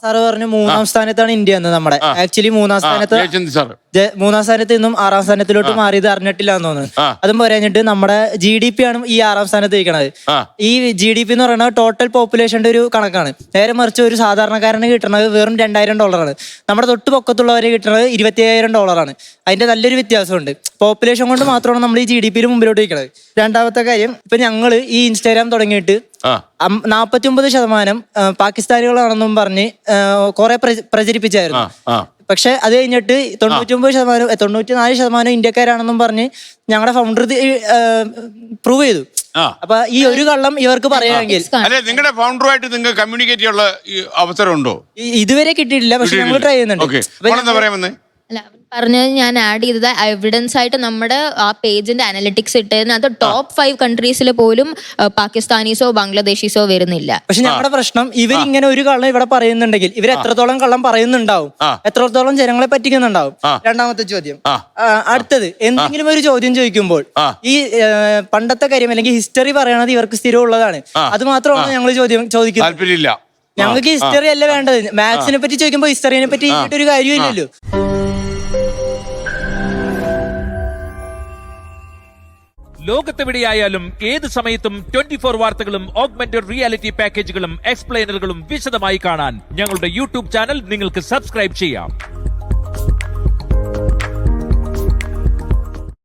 Sir പറഞ്ഞു മൂന്നാം സ്ഥാനത്താണ് ഇന്ത്യ എന്ന്. നമ്മുടെ ആക്ച്വലി മൂന്നാം സ്ഥാനത്ത് നിന്നും 6ാം സ്ഥാനത്തിലോട്ട് മാറിയത് അറിഞ്ഞിട്ടില്ല എന്ന് തോന്നുന്നു. അതും പറഞ്ഞിട്ട് നമ്മുടെ GDP ആണ് ഈ 6ാം സ്ഥാനത്ത് ഇരിക്കണത്. ഈ GDP എന്ന് പറയുന്നത് ടോട്ടൽ പോപ്പുലേഷന്റെ ഒരു കണക്കാണ്. നേരെ മറിച്ച് ഒരു സാധാരണക്കാരന് കിട്ടുന്നത് വെറും $2000. നമ്മുടെ തൊട്ട് പൊക്കത്തുള്ളവരെ കിട്ടുന്നത് $25,000. അതിന്റെ നല്ലൊരു വ്യത്യാസമുണ്ട്. പോപ്പുലേഷൻ കൊണ്ട് മാത്രമാണ് നമ്മൾ ഈ GDP മുമ്പിലോട്ട് ഇരിക്കുന്നത്. രണ്ടാമത്തെ കാര്യം, ഇപ്പൊ ഞങ്ങള് ഈ ഇൻസ്റ്റാഗ്രാം തുടങ്ങിയിട്ട് 49% പാകിസ്ഥാനികളാണെന്നും പറഞ്ഞ് കുറെ പ്രചരിപ്പിച്ചായിരുന്നു. പക്ഷെ അത് കഴിഞ്ഞിട്ട് 94% ഇന്ത്യക്കാരാണെന്നും പറഞ്ഞ് ഞങ്ങളുടെ ഫൗണ്ടർ പ്രൂവ് ചെയ്തു. അപ്പൊ ഈ ഒരു കള്ളം ഇവർക്ക് പറയാമെങ്കിൽ നിങ്ങളുടെ ഫൗണ്ടറുമായിട്ട് നിങ്ങൾക്ക് കമ്മ്യൂണിക്കേറ്റ് ചെയ്യാനുള്ള അവസരം ഉണ്ടോ? ഇതുവരെ കിട്ടിയിട്ടില്ല, പക്ഷെ ഞങ്ങൾ ട്രൈ ചെയ്യുന്നുണ്ട്. അല്ല, പറഞ്ഞത് ഞാൻ ആഡ് ചെയ്തത് എവിഡൻസ് ആയിട്ട് നമ്മുടെ ആ പേജിന്റെ അനലിറ്റിക്സ് ഇട്ടതിനകത്ത് ടോപ്പ് 5 കൺട്രീസിൽ പോലും പാകിസ്ഥാനീസോ ബംഗ്ലാദേശീസോ വരുന്നില്ല. പക്ഷെ ഞങ്ങളുടെ പ്രശ്നം, ഇവരിങ്ങനെ ഒരു കള്ളം ഇവിടെ പറയുന്നുണ്ടെങ്കിൽ ഇവർ എത്രത്തോളം കള്ളം പറയുന്നുണ്ടാവും, എത്രത്തോളം ജനങ്ങളെ പറ്റിക്കുന്നുണ്ടാവും. രണ്ടാമത്തെ ചോദ്യം. അടുത്തത്, എന്തെങ്കിലും ഒരു ചോദ്യം ചോദിക്കുമ്പോൾ ഈ പണ്ടത്തെ കാര്യം അല്ലെങ്കിൽ ഹിസ്റ്ററി പറയണത് ഇവർക്ക് സ്ഥിരമുള്ളതാണ്. അത് മാത്രമാണ് ഞങ്ങൾ ചോദിക്കുന്നത്. ഞങ്ങൾക്ക് ഹിസ്റ്ററി അല്ല വേണ്ടത്. മാത്സിനെ പറ്റി ചോദിക്കുമ്പോൾ ഹിസ്റ്ററിനെ പറ്റി ഒരു കാര്യമില്ലല്ലോ. ലോകത്തെവിടെയായാലും ഏത് സമയത്തും 24 വാർത്തകളും ഓഗ്മെന്റഡ് റിയാലിറ്റി പാക്കേജുകളും എക്സ്പ്ലെയിനറുകളും വിശദമായി കാണാൻ ഞങ്ങളുടെ യൂട്യൂബ് ചാനൽ നിങ്ങൾക്ക് സബ്സ്ക്രൈബ് ചെയ്യാം.